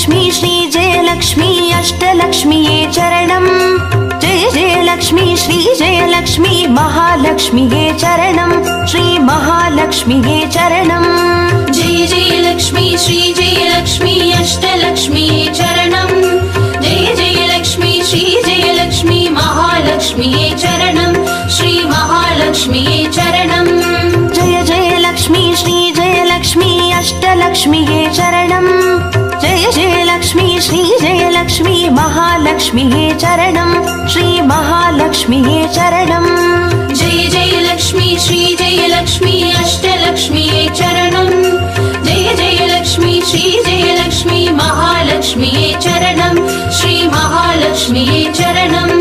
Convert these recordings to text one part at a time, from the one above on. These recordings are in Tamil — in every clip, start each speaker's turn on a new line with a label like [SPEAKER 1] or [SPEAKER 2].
[SPEAKER 1] जयलक्ष्मी श्री जयलक्ष्मी अष्टलक्ष्मीये चरणम् जय जयलक्ष्मी श्री जयलक्ष्मी महालक्ष्मीये चरणम् श्री महालक्ष्मीये चरणम्
[SPEAKER 2] जय जयलक्ष्मी श्री जयलक्ष्मी अष्टलक्ष्मीये चरणम् जय जयलक्ष्मी श्री जयलक्ष्मी महालक्ष्मीये चरणम् श्री महालक्ष्मीये चरणम्
[SPEAKER 1] जय जयलक्ष्मी श्री जयलक्ष्मी अष्टलक्ष्मीये चरणम् जय जयलक्ष्मी श्री जयलक्ष्मी महालक्ष्मीये चरणम् श्री महालक्ष्मीये चरणम्
[SPEAKER 2] जय जयलक्ष्मी श्री जयलक्ष्मी अष्टलक्ष्मीये चरणम् जय जयलक्ष्मी श्री जयलक्ष्मी महालक्ष्मीये चरणम् श्री महालक्ष्मीये चरणम्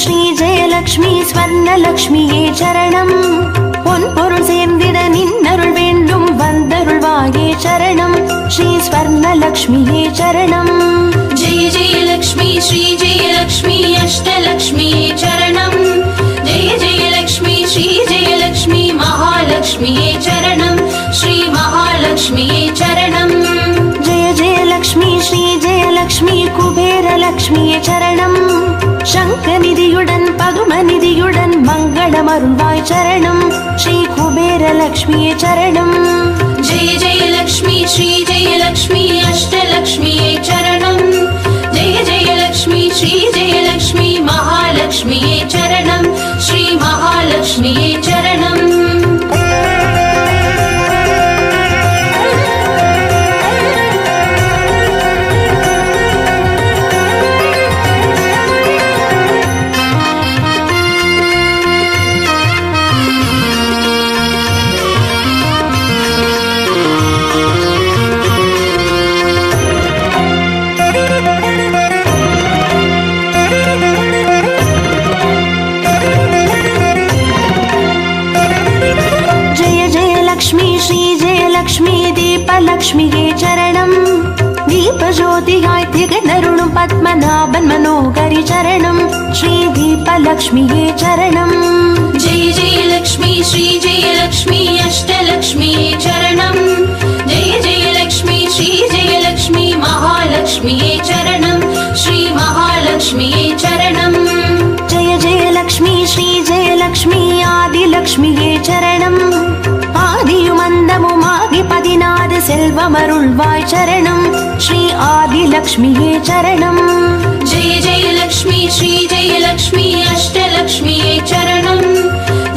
[SPEAKER 1] श्री जयलक्ष्मी स्वर्णलक्ष्मीये चरणम् பொன்பொருள் சேர்ந்திட நின்னருள் வேண்டும் வந்தருள்வாயே சரணம் ஸ்ரீ ஸ்வர்ணலக்ஷ்மியே சரணம்
[SPEAKER 2] जय जयलक्ष्मी श्री जयलक्ष्मी अष्टलक्ष्मीये चरणम् जय जयलक्ष्मी श्री जयलक्ष्मी महालक्ष्मीये चरणम् श्री महालक्ष्मीये चरणम्
[SPEAKER 1] जय जयलक्ष्मी श्री जयलक्ष्मी कुबेरलक्ष्मिये चरणम् शङ्खनिधियुடன் பதுமநிதியுடன் மங்களமருள்வாய் சரணம் ஸ்ரீ குபேரலக்ஷ்மியே சரணம்
[SPEAKER 2] जय जयलक्ष्मी श्री जयलक्ष्मी अष्टलक्ष्मीये चरणम् जय जयलक्ष्मी श्री जयलक्ष्मी महालक्ष्मीये चरणम् श्री महालक्ष्मीये चरणम्
[SPEAKER 1] லக்ஷ்மியே சரணம் தீபஜோதியாய் திகழருளும் பத்மநாபன் மனோகரி சரணம் ஸ்ரீ தீபலக்ஷ்மியே சரணம்
[SPEAKER 2] जय जयलक्ष्मी श्री जयलक्ष्मी अष्टलक्ष्मीये चरणम् जय जयलक्ष्मी श्री जयलक्ष्मी महालक्ष्मीये चरणम् श्री महालक्ष्मीये चरणम्
[SPEAKER 1] जय जयलक्ष्मी श्री जयलक्ष्मी आदिलक्ष्मिये चरणम् ஆதியுமந்தமுமாகி 16 செல்வமருள்வாய் சரணம் ஸ்ரீ ஆதிலக்ஷ்மியே சரணம்
[SPEAKER 2] जय जयलक्ष्मी श्री जयलक्ष्मी अष्टलक्ष्मीये चरणम्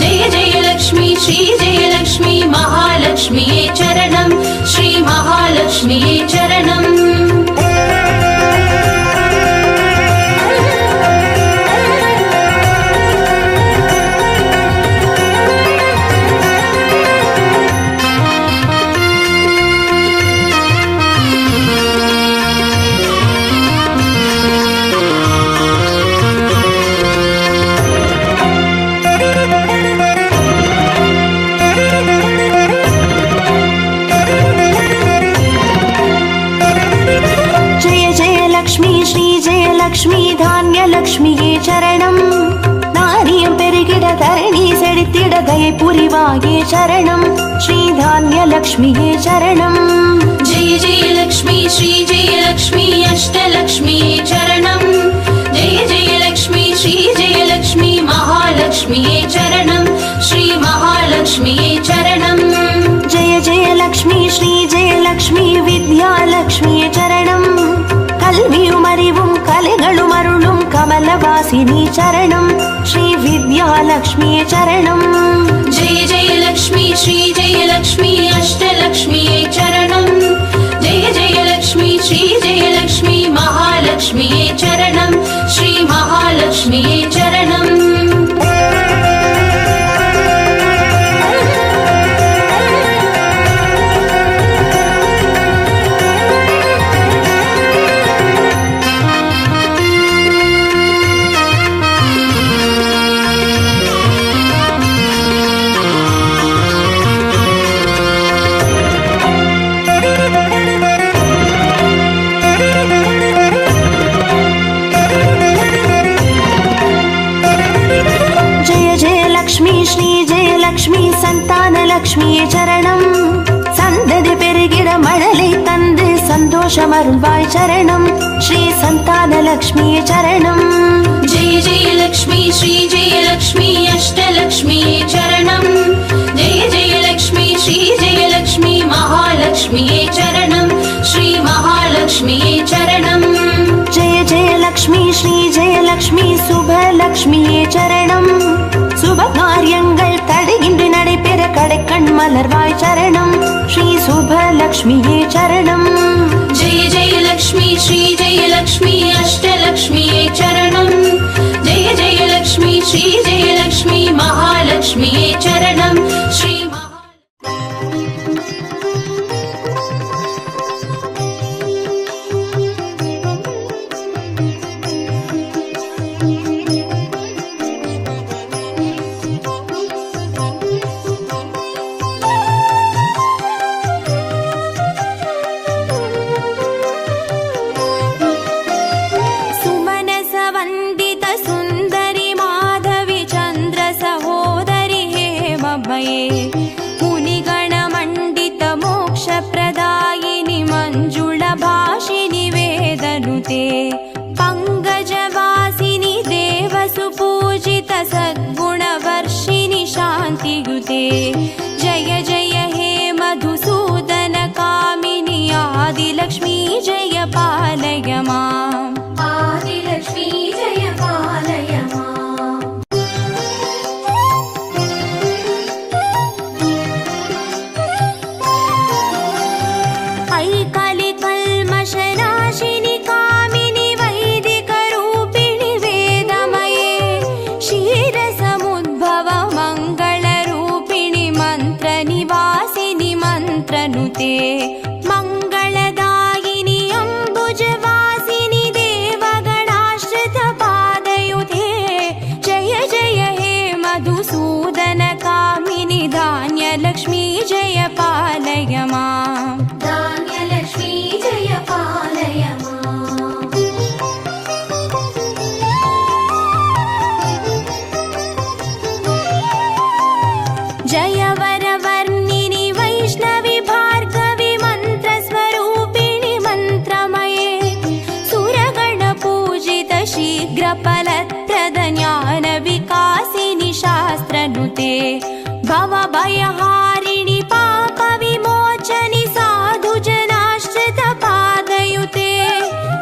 [SPEAKER 2] जय जयलक्ष्मी श्री जयलक्ष्मी महालक्ष्मीये चरणम् श्री महालक्ष्मीये चरणम्
[SPEAKER 1] லக்ஷ்மி தானியலக்ஷ்மியே சரணம் தானியம் பெருகிட தரணி செழித்திட தயை புரிவாயே சரணம் ஸ்ரீ தானியலக்ஷ்மியே சரணம்
[SPEAKER 2] जय जयलक्ष्मी श्री जयलक्ष्मी अष्टलक्ष्मीये चरणम् जय जयलक्ष्मी श्री जयलक्ष्मी महालक्ष्मीये चरणम् श्री महालक्ष्मीये चरणम्
[SPEAKER 1] जय जयलक्ष्मी श्री जयलक्ष्मी विद्यालक्ष्मिये चरणम् கல்வியும் அறிவும் கலைகளும் அருளும் கமலவாசினி சரணம் ஸ்ரீ வித்யாலக்ஷ்மியே சரணம்
[SPEAKER 2] जय जयलक्ष्मी श्री जयलक्ष्मी अष्टलक्ष्मीये चरणम् जय जयलक्ष्मी श्री जयलक्ष्मी महालक्ष्मीये चरणम् श्री महालक्ष्मीये चरणम्
[SPEAKER 1] லக்ஷ்மியே சரணம். சந்ததி பெருகிட மழலை தந்து சந்தோஷம் அருள்வாய் சரணம். ஸ்ரீ சந்தான லக்ஷ்மியே சரணம்.
[SPEAKER 2] जय जय लक्ष्मी श्री जय लक्ष्मी अष्टलक्ष्मिये चरणं. जय जय लक्ष्मी श्री जय लक्ष्मी महालक्ष्मिये चरणं. श्री महालक्ष्मिये चरणं.
[SPEAKER 1] जय जय लक्ष्मी श्री जय लक्ष्मी சுபலக்ஷ்மியே சரணம். சுப காரியங்கள் தடையின்றி நடைபெற கடைக்கண் மலர்வாய் சரணம். ஸ்ரீ சுபலக்ஷ்மியே சரணம்.
[SPEAKER 2] जय जय लक्ष्मी श्री जय लक्ष्मी अष्टलक्ष्मिये चरणं. जय जय लक्ष्मी श्री जय लक्ष्मी महालक्ष्मिये चरणं. श्री
[SPEAKER 3] मुनिगणमण्डित मोक्षप्रदायिनि मञ्जुळभाषिनि वेदनुते पङ्कजवासिनि देवसुपूजित सद्गुणवर्षिणि शान्तियुते. जय जय हे मधुसूदन कामिनि आदिलक्ष्मी जय पालय माम्.
[SPEAKER 2] आदिलक्ष्मी जय पालय माम्.
[SPEAKER 3] कल्मषनाशिनि कामिनि वैदिकरूपिणि वेदमये क्षीरसमुद्भव मङ्गलरूपिणि मन्त्रनिवासिनि मन्त्रनुते मङ्गलदायिनि अम्बुजवासिनि देवगणाश्रितपादयुते. जय जय हे मधुसूदन कामिनि धान्यलक्ष्मी जय पालय माम्.
[SPEAKER 2] धान्यलक्ष्मी जय पालय माम्.
[SPEAKER 3] जय वरवर्णिनि वैष्णवि भार्गवि मन्त्रस्वरूपिणि मन्त्रमये सुरगणपूजित शीघ्रफलप्रद ज्ञानविकासिनि शास्त्रनुते भवभयहारिणि पापविमोचनि साधुजनाश्रितपादयुते.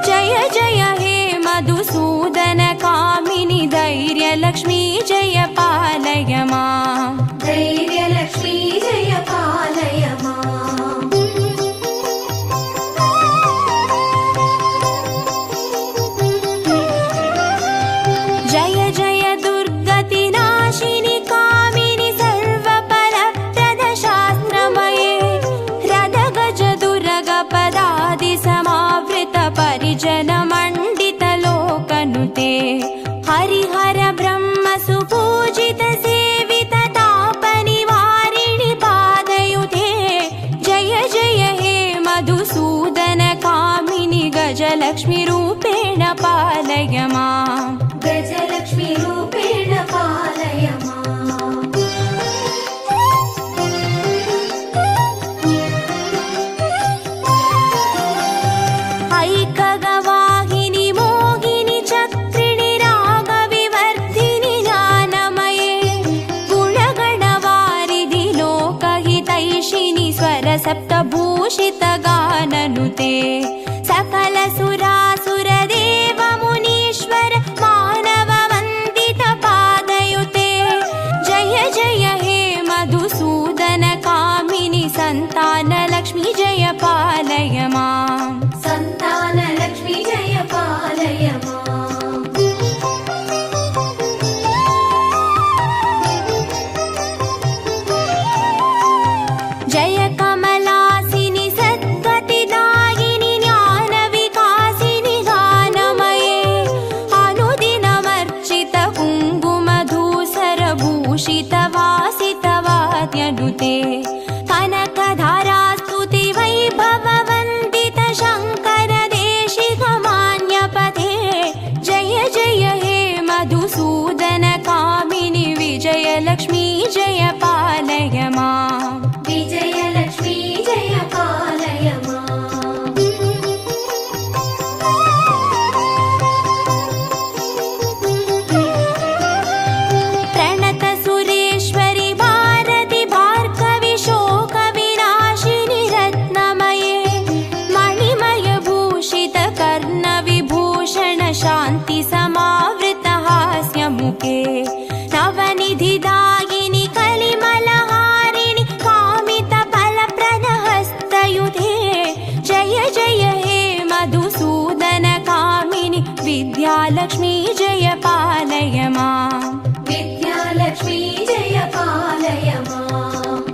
[SPEAKER 3] जय जय हे मधुसूदन कामिनि धैर्यलक्ष्मी जय पालय माम्.
[SPEAKER 2] धैर्यलक्ष्मी जय पालय माम्.
[SPEAKER 3] जय जय दुर्गतिनाशिनि कामिनि सर्वफलप्रद शास्त्रमये रदगज दुर्गपदादि समावृत परिजनमण्डित लोकनुते हरिहर ब्रह्म सुपूजित सेवित तापनिवारिणि पादयुते. जय जय हे मधुसूदन कामिनि गजलक्ष्मी रूपेण पालय माम्.
[SPEAKER 2] गजलक्ष्मी रूपेण पालय माम्.
[SPEAKER 3] ऐकगवाहिनि मोहिनि चक्रिणि रागविवर्धिनि ज्ञानमये गुणगणवारिधि लोकहितैषिणि स्वरसप्तभूषित गाननुते सकल सुरासुरदेव मुनीश्वर मानव वन्दित पादयुते. जय जय हे मधुसूदन कामिनि सन्तानलक्ष्मी जय पालय माम्.
[SPEAKER 2] सन्तानलक्ष्मी जय पालय माम्.
[SPEAKER 3] जय कमलासिनि सद्गतिदायिनि ज्ञानविकासिनि गानमये अनुदिनमर्चित कुङ्कुमधूसरभूषित वासित वाद्यनुते कनकधारास्तुति वैभव विद्यालक्ष्मी जय पालय माम्
[SPEAKER 2] विद्यालक्ष्मी जय पालय माम्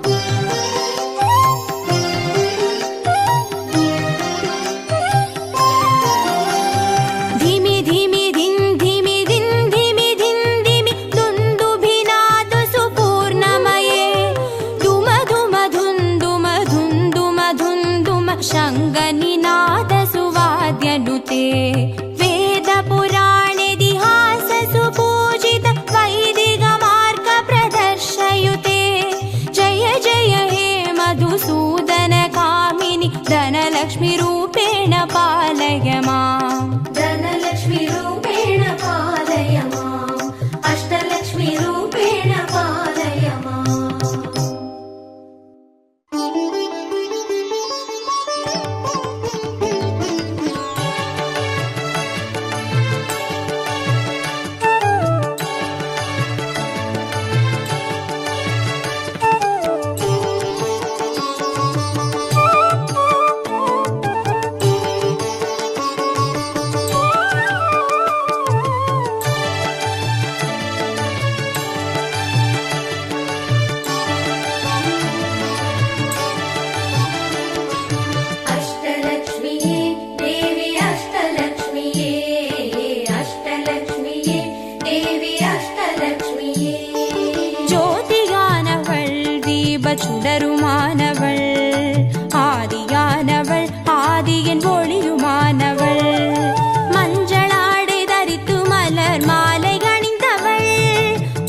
[SPEAKER 3] धिमि धिमि धिन् धिमि धिन् धिमि धिन् धिमि दुन्दुभिनाद सुपूर्णमये धुम धुम धुन्दुम धुन्दुम धुन्दुम शङ्गनिनाद सुवाद्यनुते वेद पुराणेतिहास सुपूजित वैदिक मार्ग प्रदर्शयुते जय जय हे मधुसूदन कामिनि धनलक्ष्मी रूपेण पालय माम्
[SPEAKER 2] धनलक्ष्मी रूपेण पालय माम् अष्टलक्ष्मी रूपेण पालय माम् अष्टलक्ष्मीये देवी अष्टलक्ष्मीये अष्टलक्ष्मीये देवी अष्टलक्ष्मीये
[SPEAKER 3] ஜோதியானவள் தீபச்சுடருமானவள் ஆதியானவள் ஆதியின் ஒளியுமானவள் மஞ்சளாடை தரித்து மலர் மாலை அணிந்தவள்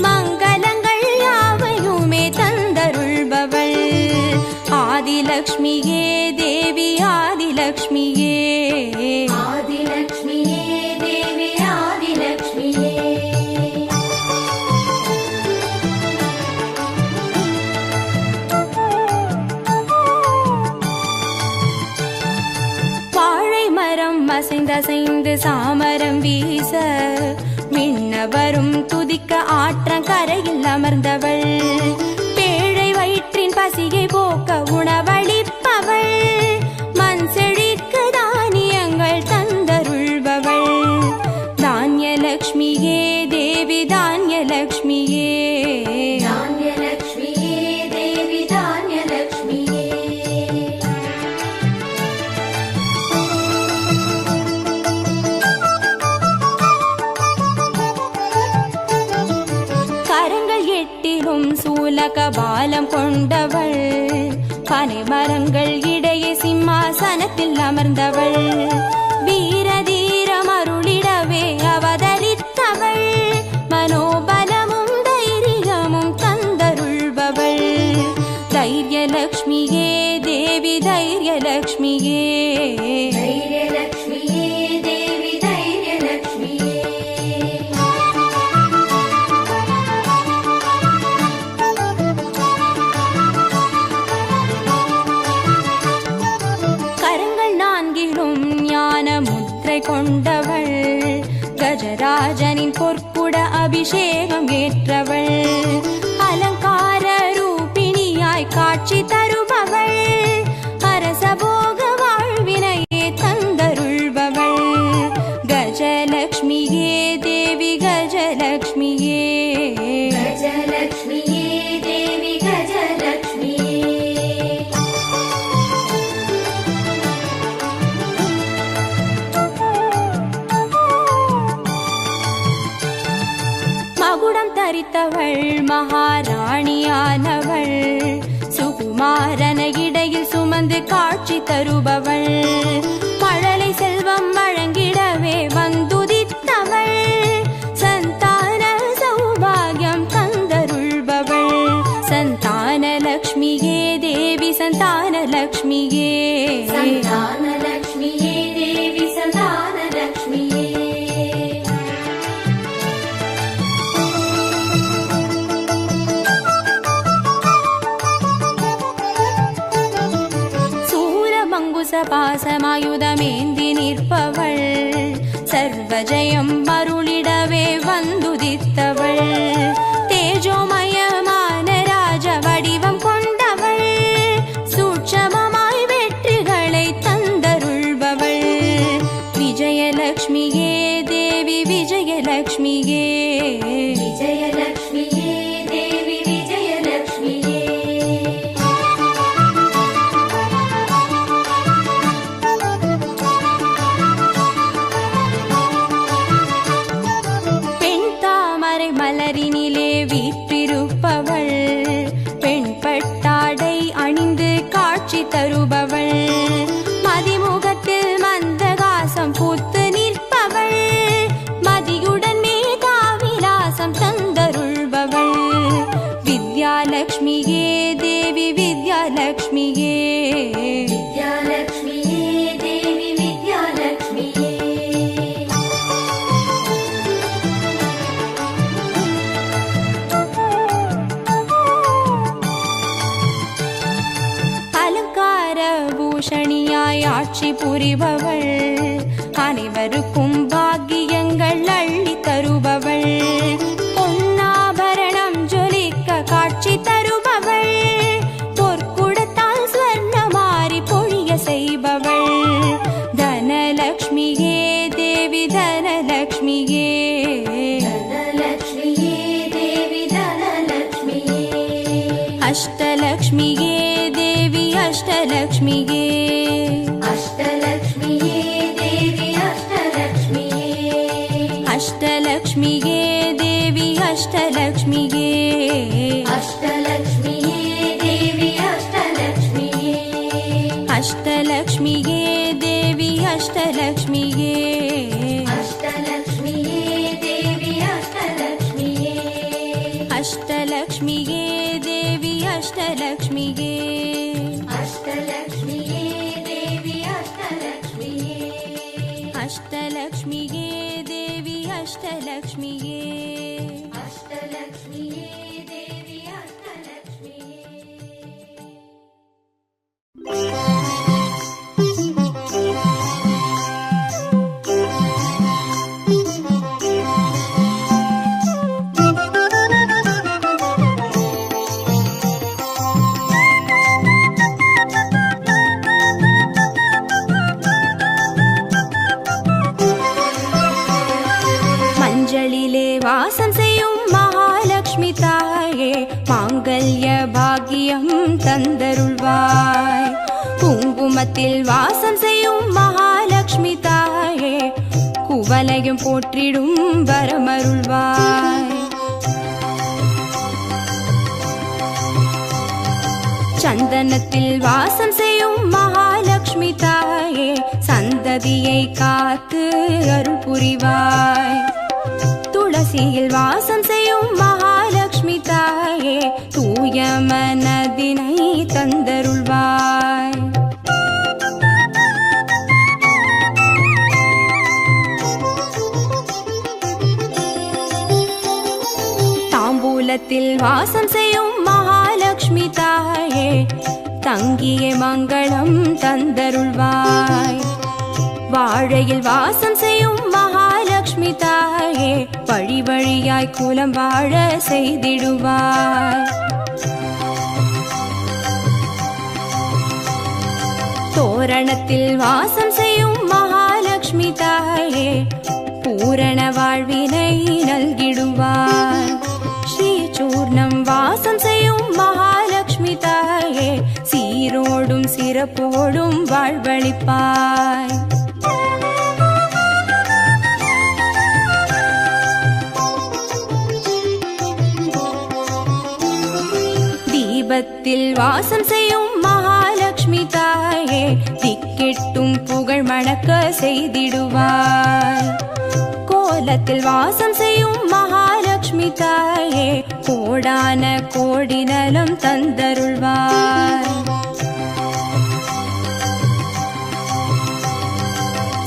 [SPEAKER 3] மங்களங்கள் யாவையுமே தந்தருள்பவள் ஆதிலக்ஷ்மியே தேவி ஆதிலக்ஷ்மியே
[SPEAKER 2] आदिलक्ष्मीये देवी आदिलक्ष्मीये
[SPEAKER 3] வாழை மரம் அசைந்தசைந்து சாமரம் வீச மின்னவரும் துதிக்க ஆற்றங்கரையில் அமர்ந்தவள் பேழை வயிற்றின் பசியை போக்க உணவளிப்பவள் மண் செழிக்க தானியங்கள் தந்தருள்பவள் தானியலக்ஷ்மியே தேவி தானியலக்ஷ்மியே
[SPEAKER 2] धान्यलक्ष्मीये देवी धान्यलक्ष्मीये
[SPEAKER 3] கரங்கள் எட்டிலும் சூலக பாலம் கொண்டவள் பனை மரங்கள் இடையே சிம்மாசனத்தில் அமர்ந்தவள் வீர தீரம் அருளிடவே அவதரித்தவள் மனோபலமும் தைரியமும் தந்தருள்பவள் தைரியலக்ஷ்மியே தேவி தைரியலக்ஷ்மியே
[SPEAKER 2] धैर्यलक्ष्मीये देवी धैर्यलक्ष्मीये
[SPEAKER 3] கரங்கள் நான்கிலும் ஞான முத்திரை கொண்டவள் கஜராஜனின் பொற்குட அபிஷேகம் ஏற்றவள் அலங்கார ரூபிணியாய் காட்சி தருபவள் அரசபோக வாழ்வினையே தந்தருள்பவள் கஜலக்ஷ்மியே தேவி கஜலக்ஷ்மியே
[SPEAKER 2] गजलक्ष्मीये देवी गजलक्ष्मीये
[SPEAKER 3] மகுடம் தரித்தவள் மகாராணியானவள் சுகுமாரன இடையில் சுமந்து காட்சி தருபவள் மழலை செல்வம் வழங்கிடவே வந்துதித்தவள் சந்தான சௌபாகியம் தந்தருள்பவள் சந்தானலக்ஷ்மியே தேவி சந்தானலக்ஷ்மியே
[SPEAKER 2] सन्तानलक्ष्मीये देवी सन्तानलक्ष्मीये
[SPEAKER 3] பாசமாயுதமேந்தி நிற்பவள் சர்வஜயம் அருளிடவே வந்துதித்தவள் தேஜோமயமான ராஜ வடிவம் கொண்டவள் சூட்சமமாய் வெற்றிகளை தந்தருள்பவள் விஜயலக்ஷ்மியே தேவி விஜய பூஷணியாய் ஆட்சி புரிபவள், அனைவருக்கும் பாக்கியங்கள் அள்ளி தருபவள், பொன்னாபரணம் ஜொலிக்க காட்சி தருபவள், பொற்குடத்தால் ஸ்வர்ணமாரி பொழிய செய்பவள், தனலக்ஷ்மியே தேவி தனலக்ஷ்மியே,
[SPEAKER 2] தனலக்ஷ்மியே தேவி தனலக்ஷ்மியே,
[SPEAKER 3] அஷ்டலக்ஷ்மியே தேவி அஷ்டலக்ஷ்மியே,
[SPEAKER 2] அஷ்டலக்ஷ்மியே தேவி அஷ்டலக்ஷ்மியே,
[SPEAKER 3] அஷ்டலக்ஷ்மியே தேவி அஷ்டலக்ஷ்மியே,
[SPEAKER 2] அஷ்டலக்ஷ்மியே தேவி அஷ்டலக்ஷ்மியே,
[SPEAKER 3] அஷ்டலக்ஷ்மியே தேவி அஷ்டலக்ஷ்மியே,
[SPEAKER 2] அஷ்டலக்ஷ்மியே தேவி அஷ்டலக்ஷ்மியே,
[SPEAKER 3] அஷ்டலக்ஷ்மியே தேவி அஷ்டலக்ஷ்மியே,
[SPEAKER 2] அஷ்டலக்ஷ்மியே தேவி அஷ்டலக்ஷ்மியே,
[SPEAKER 3] அஷ்டலக்ஷ்மியே தேவி அஷ்டலக்ஷ்மியே,
[SPEAKER 2] அஷ்டலக்ஷ்மியே தேவி அஷ்டலக்ஷ்மியே.
[SPEAKER 3] மஞ்சளிலே வாசம் செய்யும் மகாலட்சுமி தாயே, மாங்கல்ய பாக்கியம் தந்தருள்வாய், குங்குமத்தில் வாசம் செய்யும் மகாலட்சுமி தாயே, குவலையும் போற்றிடும் வரமருள்வாய், சந்தனத்தில் வாசம் செய்யும் மகாலட்சுமி தாயே, சந்ததியை காத்து அருள் புரிவாய், துளசியில் வாசம் செய்யும் மகாலட்சுமி தாயே, தூய மனதினை தந்தருள்வாய், தாம்பூலத்தில் வாசம் செய்யும் மகாலட்சுமி தாயே, தங்கிய மங்களம் தந்தருள்வாய், வாழையில் வாசம் செய்யும் மகாலட்சுமி தாயே, வழி வழியாய் குலம் வாழ செய்திடுவாய், தோரணத்தில் வாசம் செய்யும் மகாலட்சுமி தாயே, பூரண வாழ்வினை நல்கிடுவாய், ஸ்ரீசூர்ணம் வாசம் செய்யும் மகாலட்சுமி தாயே, சீரோடும் சிறப்போடும் வாழ்வளிப்பாய், தீபத்தில் வாசம் செய்யும் மகாலட்சுமி தாயே, திக்கெட்டும் புகழ் மணக்க செய்திடுவாய், கோலத்தில் வாசம் செய்யும் மகாலட்சுமி தாயே, கோடான கோடி நலம் தந்தருள்வாய்,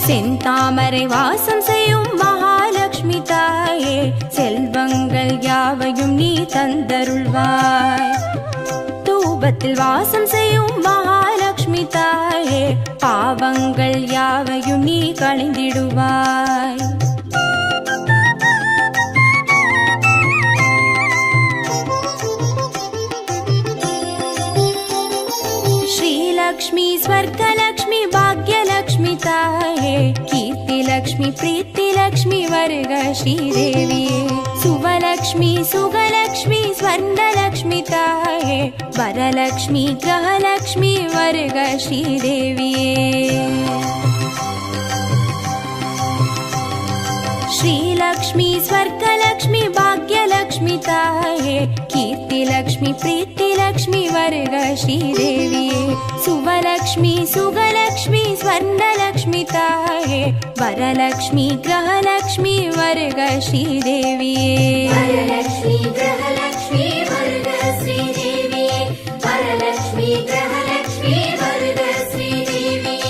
[SPEAKER 3] செந்தாமரை வாசம் செய்யும் மகாலட்சுமி தாயே, செல்வங்கள் யாவையும் நீ தந்தருள்வாய், தூபத்தில் வாசம் செய்யும் மகாலட்சுமி தாயே, பாவங்கள் யாவையும் நீ களைந்திடுவாய், ஸ்ரீலக்ஷ்மி ஸ்வர்கலக்ஷ்மி பாக்யலக்ஷ்மி தாயே, கீர்த்திலக்ஷ்மி பிரீத்திலக்ஷ்மி வருக ஸ்ரீதேவியே, சுவலக்ஷ்மி சுகலக்ஷ்மி ஸ்வர்ணலக்ஷ்மி தாயே, வரலக்ஷ்மி கிரகலக்ஷ்மி வருக ஸ்ரீதேவியே, श्रीलक्ष्मी स्वर्गलक्ष्मी भाग्यलक्ष्मी ताये कीर्तिलक्ष्मी प्रीतिलक्ष्मी वर्ग श्रीदेविये सुवलक्ष्मी सुगलक्ष्मी स्वर्णलक्ष्मी ताये वरलक्ष्मी ग्रहलक्ष्मी वर्ग श्रीदेविये
[SPEAKER 2] वरलक्ष्मी ग्रहलक्ष्मी वर्ग श्रीदेविये वरलक्ष्मी ग्रहलक्ष्मी वर्ग श्रीदेविये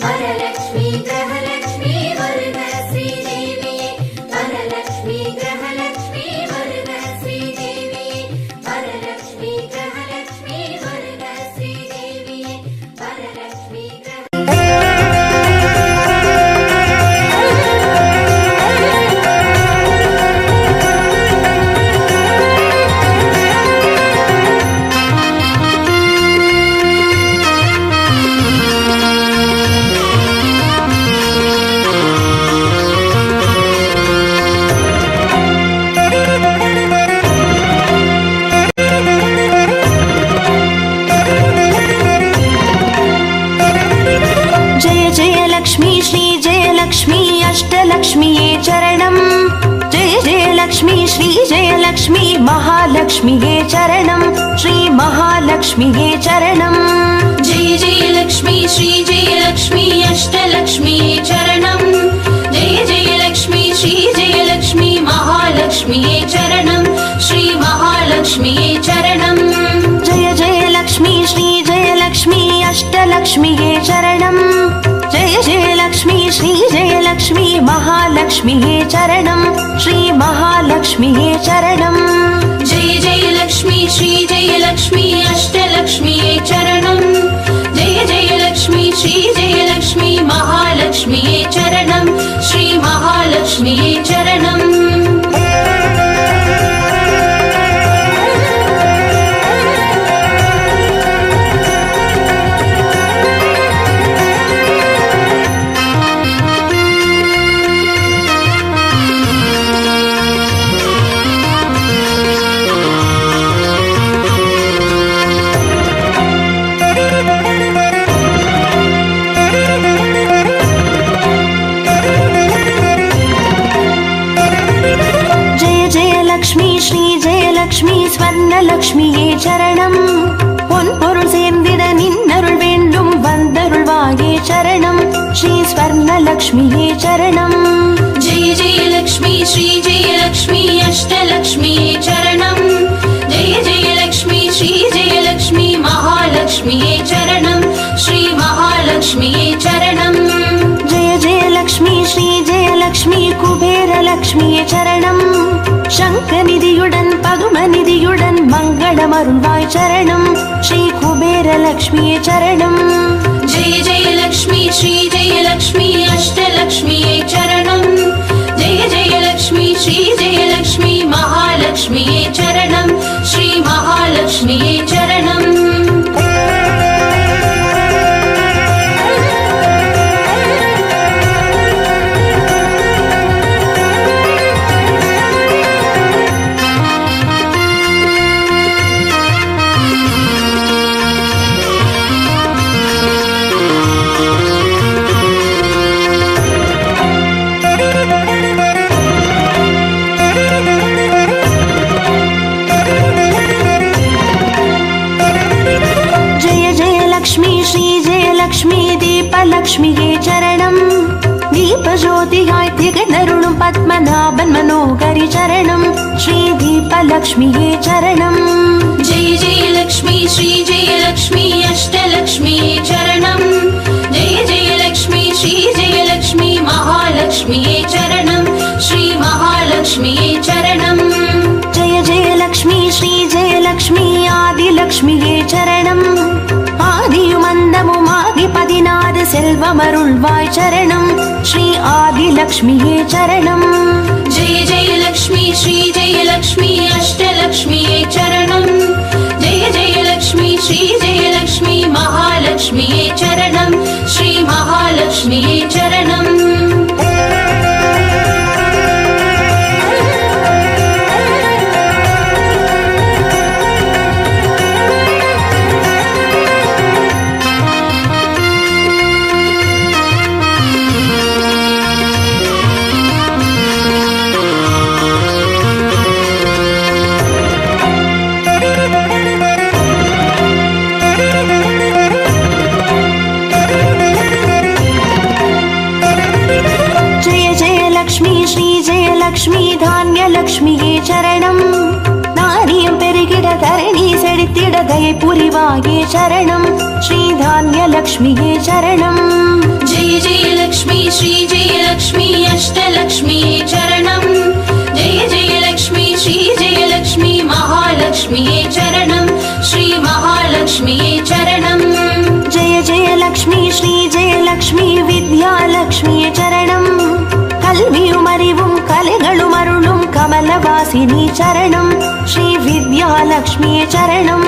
[SPEAKER 2] वरलक्ष्मी ग्रहलक्ष्मी वर्ग श्रीदेविये वरलक्ष्मी ग्रहलक्ष्मी वर्ग श्रीदेविये वरलक्ष्मी ग्रहलक्ष्मी वर्ग श्रीदेविये वरलक्ष्मी
[SPEAKER 1] जयलक्ष्मी श्री जयलक्ष्मी अष्टलक्ष्मीये चरणम् जय जयलक्ष्मी श्री जयलक्ष्मी महालक्ष्मीये चरणम् श्री महालक्ष्मीये चरणम्
[SPEAKER 2] जय जयलक्ष्मी श्री जयलक्ष्मी अष्टलक्ष्मीये चरणम् जय जयलक्ष्मी श्री जयलक्ष्मी महालक्ष्मीये चरणम् श्री महालक्ष्मीये चरणम्
[SPEAKER 1] जय जयलक्ष्मी श्री जयलक्ष्मी अष्टलक्ष्मीये चरणम् जय जयलक्ष्मी श्री जयलक्ष्मी महालक्ष्मीये चरणम् श्री महालक्ष्मीये चरणम्
[SPEAKER 2] जय जयलक्ष्मी श्री जयलक्ष्मी अष्टलक्ष्मीये चरणम् जय जयलक्ष्मी श्री जयलक्ष्मी महालक्ष्मीये चरणम् श्री महालक्ष्मीये चरणम्
[SPEAKER 1] லக்ஷ்மி ஸ்வர்ணலக்ஷ்மியே சரணம் பொன் பொருள் சேர்ந்திட நின்னருள் வேண்டும் வந்தருள்வாயே சரணம் ஸ்ரீ ஸ்வர்ணலக்ஷ்மியே சரணம்
[SPEAKER 2] जय जयलक्ष्मी श्री जयलक्ष्मी अष्टलक्ष्मीये चरणम् जय जयलक्ष्मी श्री जयलक्ष्मी महालक्ष्मीये चरणम् श्री महालक्ष्मीये चरणम्
[SPEAKER 1] जय जयलक्ष्मी श्री जयलक्ष्मी कुबेरलक्ष्मिये चरणम् शङ्खनिधियुடன் பதுமநிதியுடன் மங்களமருள்வாய் சரணம் ஸ்ரீ குபேரலக்ஷ்மியே சரணம்
[SPEAKER 2] जय जयलक्ष्मी श्री जयलक्ष्मी अष्टलक्ष्मीये चरणम् जय जयलक्ष्मी श्री जयलक्ष्मी महालक्ष्मीये चरणम् श्री महालक्ष्मीये चरणम्
[SPEAKER 1] லக்ஷ்மியே சரணம் தீபஜோதியாய் திகழருளும் பத்மநாபன் மனோகரி சரணம் ஸ்ரீ தீபலக்ஷ்மியே சரணம்
[SPEAKER 2] जय जयलक्ष्मी श्री जयलक्ष्मी अष्टलक्ष्मीये चरणम् जय जयलक्ष्मी श्री जयलक्ष्मी महालक्ष्मीये चरणम् श्री महालक्ष्मीये चरणम्
[SPEAKER 1] जय जयलक्ष्मी श्री जयलक्ष्मी आदिलक्ष्मिये चरणम् ஆதியுமந்தமுமாகி 16 செல்வமருள்வாய் சரணம் ஸ்ரீ ஆதிலக்ஷ்மியே சரணம்
[SPEAKER 2] जय जयलक्ष्मी श्री जयलक्ष्मी अष्टलक्ष्मीये चरणम् जय जयलक्ष्मी श्री जयलक्ष्मी महालक्ष्मीये चरणम् श्री महालक्ष्मीये चरणम्
[SPEAKER 1] லக்ஷ்மி தானியலக்ஷ்மியே சரணம் நாரியம் பெருகிட தரணி செழித்திட தயை புரிவாயே சரணம் ஸ்ரீ தானியலக்ஷ்மியே சரணம்
[SPEAKER 2] जय जयलक्ष्मी श्री जयलक्ष्मी अष्टलक्ष्मीये चरणम् जय जयलक्ष्मी श्री जयलक्ष्मी महालक्ष्मीये चरणम् श्री महालक्ष्मीये चरणम्
[SPEAKER 1] जय जयलक्ष्मी श्री जयलक्ष्मी विद्यालक्ष्मिये चरणम् கல்வியும் அறிவும் கலைகளும் அருளும் கமலவாசினி சரணம் ஸ்ரீ வித்யாலக்ஷ்மியே சரணம்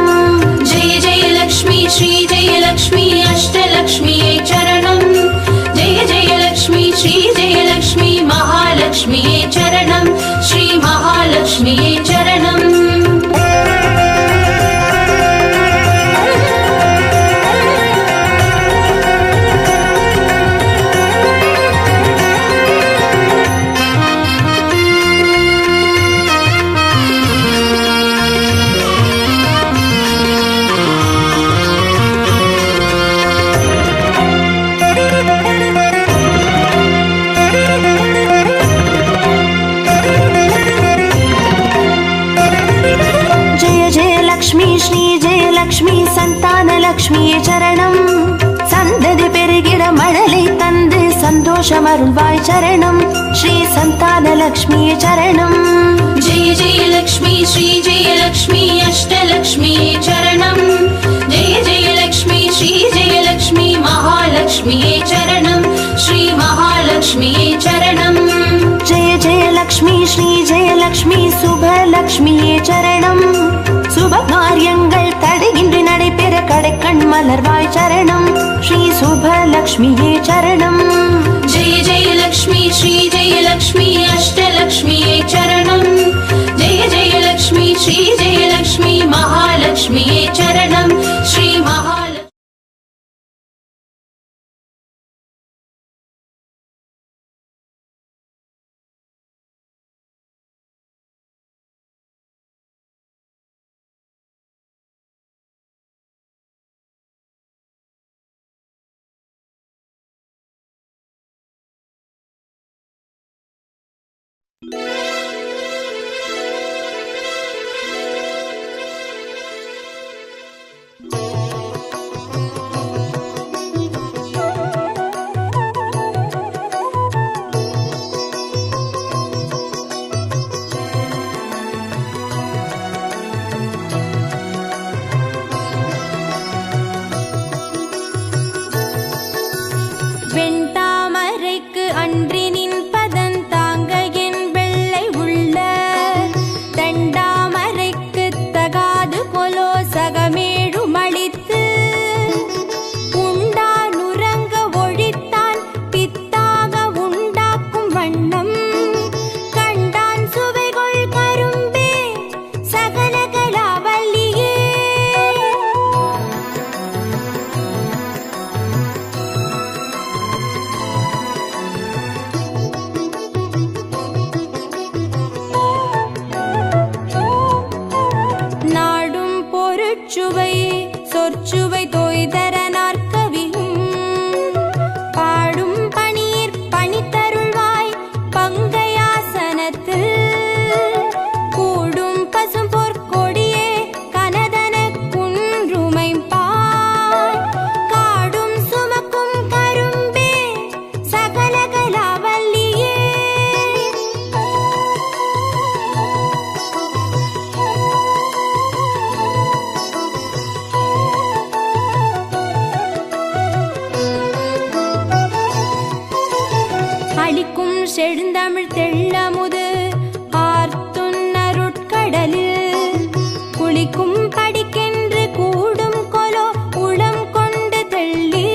[SPEAKER 2] जय जयलक्ष्मी श्री जयलक्ष्मी अष्टलक्ष्मीये चरणम् जय जयलक्ष्मी श्री जयलक्ष्मी महालक्ष्मीये चरणम् श्री महालक्ष्मीये चरणम्
[SPEAKER 1] சந்தோஷமருள்வாய் சரணம் ஸ்ரீ சந்தானலக்ஷ்மியே சரணம்.
[SPEAKER 2] जय जय लक्ष्मी श्री जय लक्ष्मी अष्टलक्ष्मी चरणं जय जय लक्ष्मी श्री जय लक्ष्मी महालक्ष्मी चरणं श्री महालक्ष्मी चरणं.
[SPEAKER 1] जय जय लक्ष्मी श्री जय लक्ष्मी சுபலக்ஷ்மியே சரணம். சுப காரியங்கள் தடையின்றி நடைபெற கடைக்கண் மலர்வாய் சரணம் ஸ்ரீ சுபலக்ஷ்மியே சரணம்.
[SPEAKER 2] जय जय लक्ष्मी श्री जय लक्ष्मी अष्टलक्ष्मी चरणं जय जय लक्ष्मी श्री जय लक्ष्मी महालक्ष्मी चरणं श्री महालक्ष्मी.
[SPEAKER 3] வெண்தாமரைக்கு அன்றினின் பதம் தாங்க என் வெள்ளை உள்ள தண்டாமரைக்கு தகாது கொலோ சகமேழும் அளித்து உண்டான் உறங்க ஒழித்தான் பித்தாக உண்டாக்கும் வண்ணம் கண்டான் சுவைகொள் கரும்பே சகலகலாவல்லியே. நாடும் பொருட்சுவை சொற்சுவை தோய்தர நாற்கவியும் பாடும் பணீர் பணித்தருள்வாய் பங்கையாசனத்து கூடும் பசும் பொற்கொடியே கனதன குன்றுமைப்பாய் காடும் சுமக்கும் கரும்பே சகலகலாவல்லியே. அளிக்கும் செழுந்தமிழ் தெள்ளமுது ஆர்த்துன்னருட்கடலில் குளிக்கும் படிக்கென்று கூடும் கொலோ உளம் கொண்டு தெள்ளி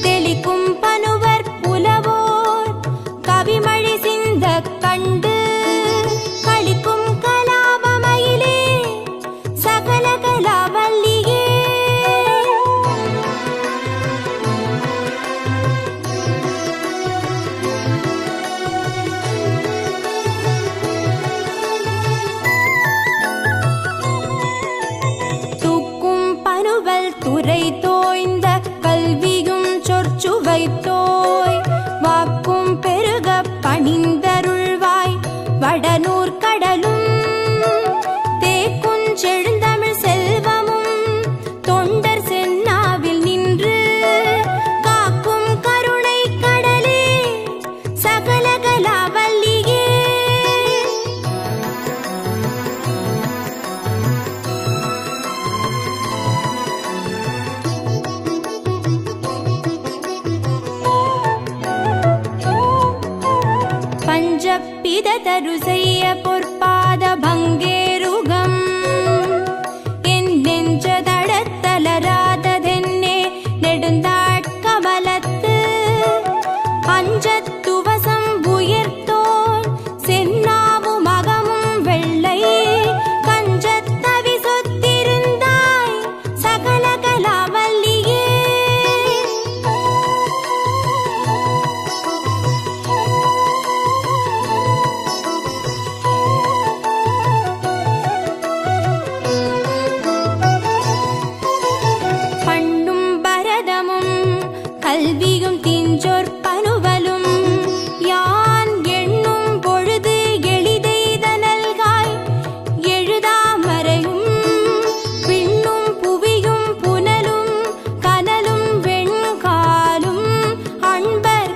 [SPEAKER 3] தெளிக்கும் பனுவர் புலவோர் கவிமழி சிந்த கண்டு களிக்கும் கலாபமயிலே சகலகலாவல்லியே. தூக்கும் பனுவல் துறை தோய்ந்த கல்வியும் சொற்சுவை தோய் வாக்கும் பெருக பணிந்தருள்வாய் வடநூர் கடலும் தேக்குஞ் செழுந்தமிழ் செல்வமும் தொண்டர் சென்னாவில் நின்று காக்கும் கருணை கடலே சகலகலாவல்லியே. பஞ்சப்பித தரு செய்ய பொற்பாத பங்கேருகம் என் நெஞ்ச தடத்தலராததென்னே நெடுந்தாட்கமலத்து அஞ்சத்துவசம் உயிர்த்தோன் சென்னாவு மகமும் வெள்ளை கஞ்சத்தவி சொத்திருந்தாய் சகலகலாவல்லியே. பண்ணும் பரதமும் கல்வியும் திஞ்சொற் பனுவலும் யான் எண்ணும் பொழுது எளிதெய்தனல்காய் எழுதாமறையும் பின்னும் புவியும் புனலும் கனலும் வெண்காலும் அன்பர்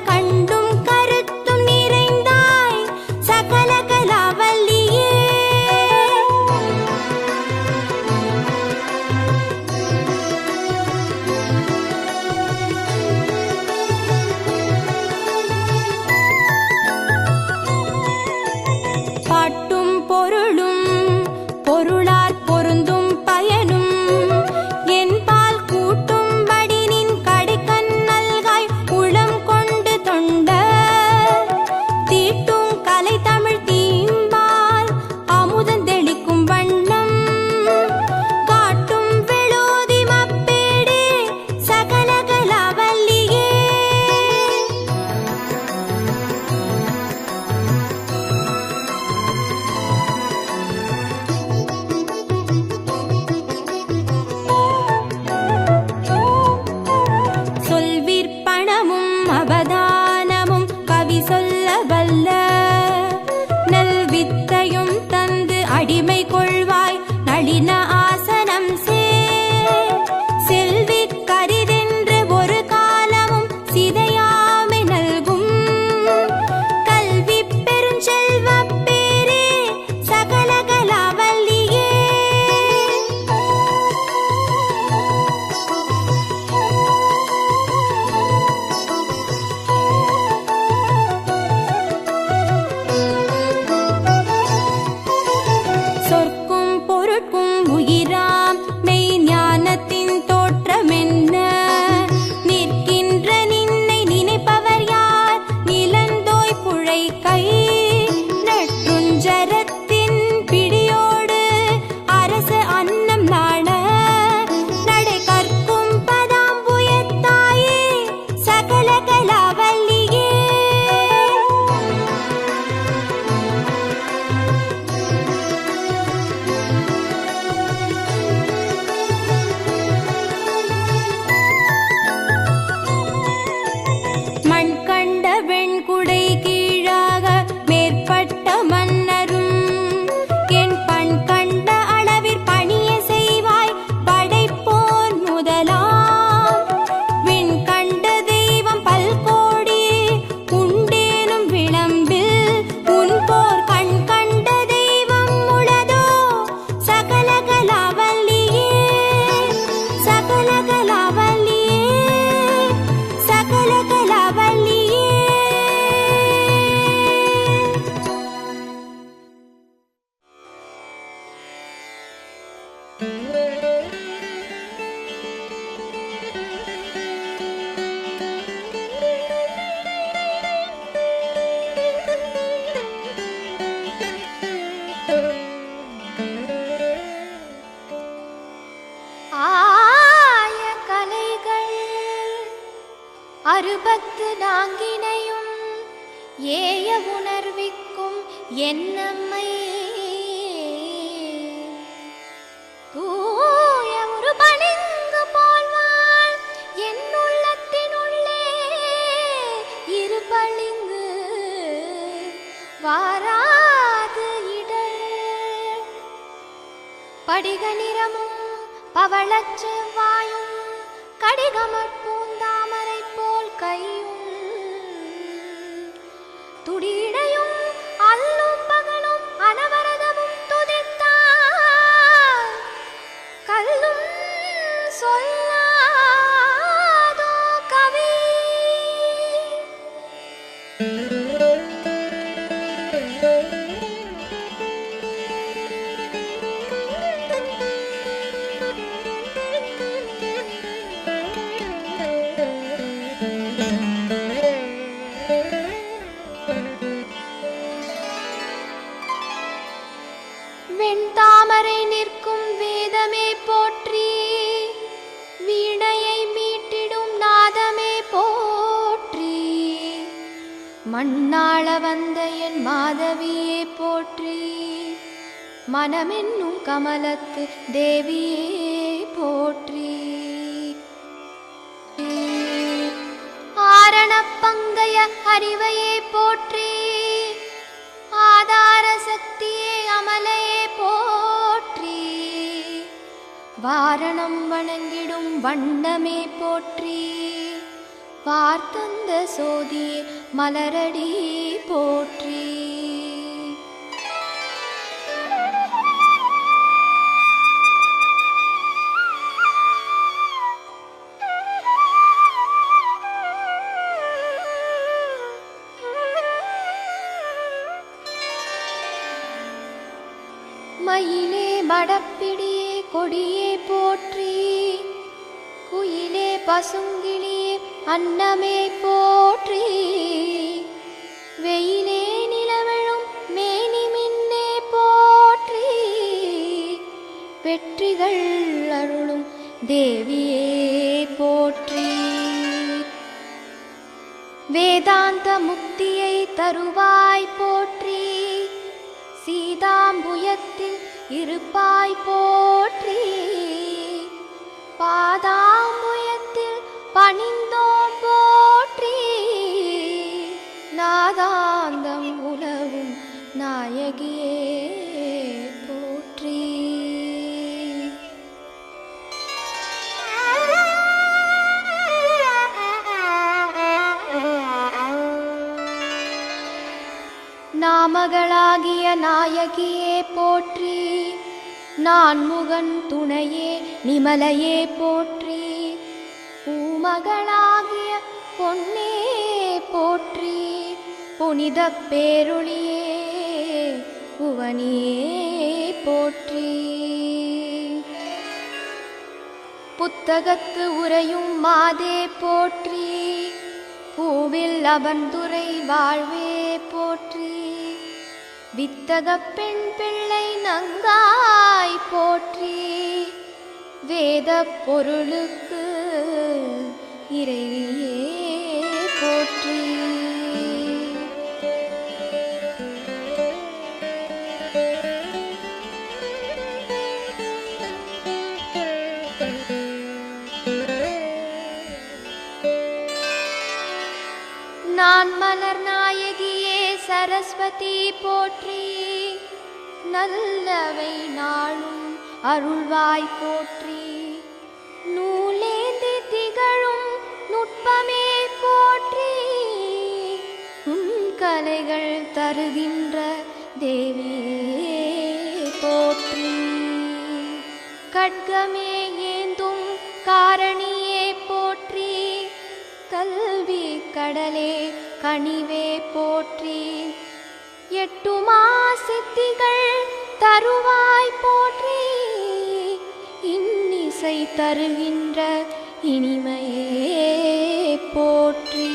[SPEAKER 3] அவதானமும் கவி சொல்ல வல்ல நல்வித்தையும் தந்து அடிமை கொள்வாய் நளின ஆசனம் செல்வி கரிதென்று ஒரு காலமும் சிதையாமை நல்கும் கல்வி பெருஞ்செல்வ பேரே சகல கலாவல்லியே. சொற்கும் பொருட்கும் உயிராம் மெய் ஞானத்தின் தோற்றமென்ன நிற்கின்ற நின்னை நினைப்பவர் யார் நிலந்தோய் புழை கை நட்டுஞ்சரத்தின் பிடியோடு அரசு அன்னம் நாண நடை கற்கும் பதாம்புயத்தாயே சகல கலாவல்லியே. மண் கண்ட வெண்குடை கீழாக மேற்பட்ட மன்னரும் என் பண் கண்ட அளவிற் பணிய செய்வாய் படைப்போர் முதலாம் விண் கண்ட தெய்வம் பல்கோடி உண்டேனும் விளம்பில் உன் போர் கண் கண்ட தெய்வம் உளதோ சகல கலாவல்லியே சகல கலாவல்லியே சகல கலாவல்லியே. ஆய கலைகள் அறுபத்து நான்கினையும் ஏய உணர்விக்கும் என்னம்மை தூய ஒரு பளிங்கு போல்வாள் என் உள்ளத்தினுள்ளே இரு பளிங்கு வாராது இடர் படிக நிறமும் பவளச் செவ்வாயும் கடிகமற் பூந்தாமரை போல் கையும் துடிடையும் அல்லும் பகலும் அனவரதமும் துதித்தார் கல்லும் சொல்லாதோ கவி. வெண்தாமரை நிற்கும் வேதமே போற்றி வீணையை மீட்டிடும் நாதமே போற்றி மண்ணாள வந்த என் மாதவியே போற்றி மனமென்னும் கமலத்து தேவியே போற்றி ஆரணப்பங்கைய அறிவையே போற்றி ஆதார சக்தியே அமலையே போற்றி வாரணம் வணங்கிடும் வண்ணமே போற்றி வார்த்தந்த சோதியே மலரடி போற்றி. மயிலே மடப்பிடியே கொடியே போற்றி குயிலே பசுங்கிளியே அன்னமே போற்றி வெயிலே நிலவெழும் மேனி மின்னே போற்றி வெற்றிகள் அருளும் தேவியே போற்றி வேதாந்த முக்தியை தருவாய் போற்றி சீதாம்புயத்தில் இருப்பாய் போற்றி பாதாம்புயத்தில் பணிந்தோம் போற்றி நாமகளாகிய நாயகியே போற்றி, நான்முகன் துணையே நிமலையே போற்றி, பூமகளாகிய பொன்னே போற்றி, புனித பேருளியே புவனியே போற்றி. புத்தகத்து உரையும் மாதே போற்றி, பூவில் அவன்துறை வாழ்வே போற்றி, வித்தக பெண் பிள்ளை நங்காய் போற்றி, வேத பொருளுக்கு இறைவியே போற்றி. நான் மலர் நாயகியே சரஸ்வதி போற்றி, நல்லவை நாளும் அருள்வாய் போற்றி, நூலேந்தி திகழும் நுட்பமே போற்றி, கலைகள் தருகின்ற தேவியே போற்றி, கட்கமே ஏந்தும் காரணியே போற்றி, கல்வி கடலே கனிவே போற்றி, எட்டுமா சித்திகள் தருவாய் போற்றி, இன்னிசை தருகின்ற இனிமையே போற்றி.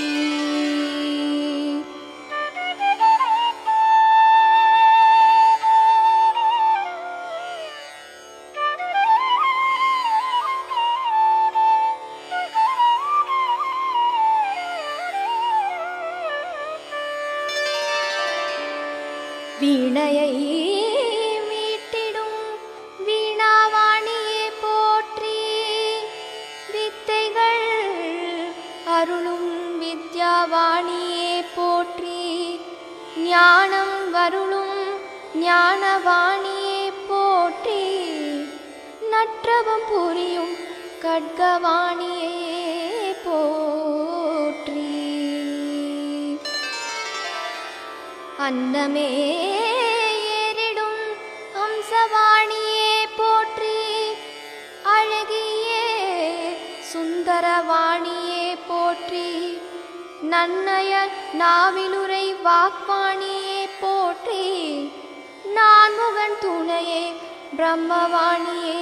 [SPEAKER 3] வீணையை மீட்டிடும் வீணாவாணியே போற்றி, வித்தைகள் அருளும் வித்யாவாணியே போற்றி, ஞானம் வருளும் ஞானவாணியே போற்றி, நற்றவம் புரியும் கட்கவாணியே போற்றி, அன்னமே ஏறிடும் அம்சவாணியே போற்றி, அழகியே சுந்தரவாணியே போற்றி, நன்னய நாவிலுரை வாக்வாணியே போற்றி, நான்முகன் துணையே பிரம்மவாணியே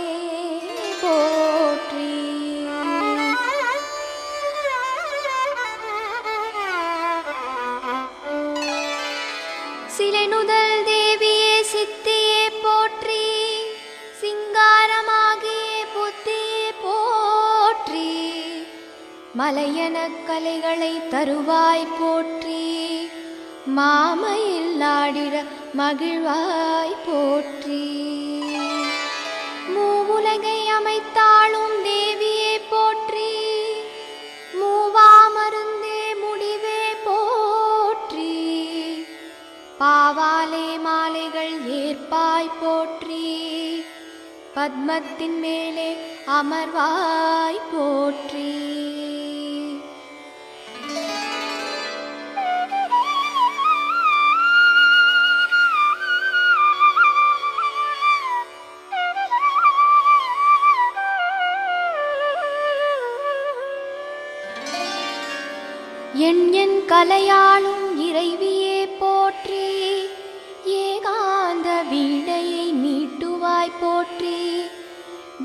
[SPEAKER 3] போற்றி. சிலைநுதல் தேவியே சித்தியே போற்றி, சிங்காரமாகிய புத்தியே போற்றி, மலையன கலைகளை தருவாய் போற்றி, மாமையில் ஆடிட மகிழ்வாய் போற்றி, மூவுலகை அமைத்தாளும் தேவியே போற்றி, மூவா மருந்தே முடிவே போற்றி, பாவாலே மாலைகள் ஏற்பாய் போற்றி, பத்மத்தின் மேலே அமர்வாய் போற்றி. என் கலையாளும் இறைவியே போற்றி, ஏகாந்த வீணையை மீட்டுவாய் போற்றி,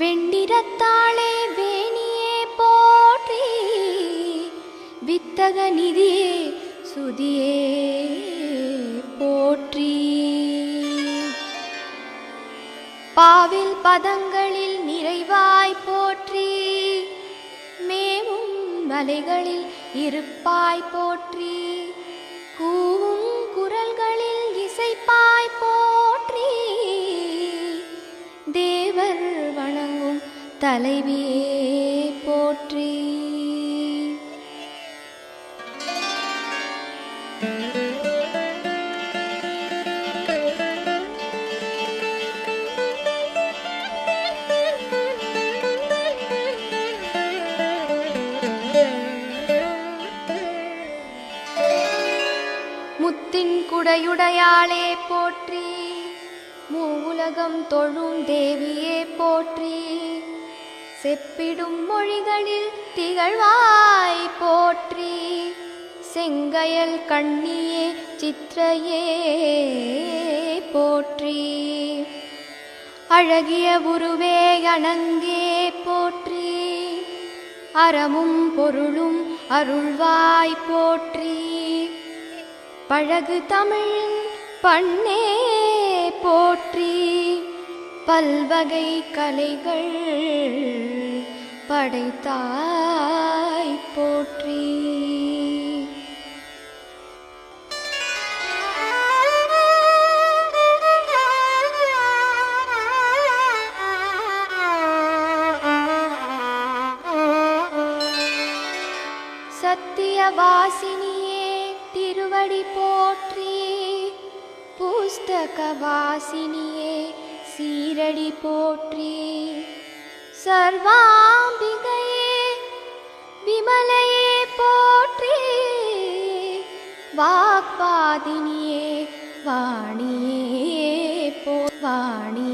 [SPEAKER 3] வெண்டிரத்தாளே வேணியே போற்றி, வித்தக நிதியே சுதியே போற்றி, பாவில் பதங்களில் நிறைவாய் போற்றி, மேவும் மலைகளில் இருப்பாய் போற்றி, கூவும் குரல்களில் இசைப்பாய் போற்றி, தேவர் வணங்கும் தலைவியே போற்றி. மூன்றின் குடையுடையாளே போற்றி, மூவுலகம் தொழும் தேவியே போற்றி, செப்பிடும் மொழிகளில் திகழ்வாய் போற்றி, செங்கயல் கண்ணியே சிற்றையே போற்றி, அழகிய உருவே அணங்கே போற்றி, அறமும் பொருளும் அருள்வாய் போற்றி, பழகு தமிழின் பண்ணே போற்றி, பல்வகை கலைகள் படைத்தாய் போற்றி. சத்தியவாசினியே திருவடி போற்றி, புஸ்தகவாசினியே சீரடி போற்றி, சர்வாம்பிகையே விமலையே போற்றி, வாக்பாதினியே வாணியே வாணி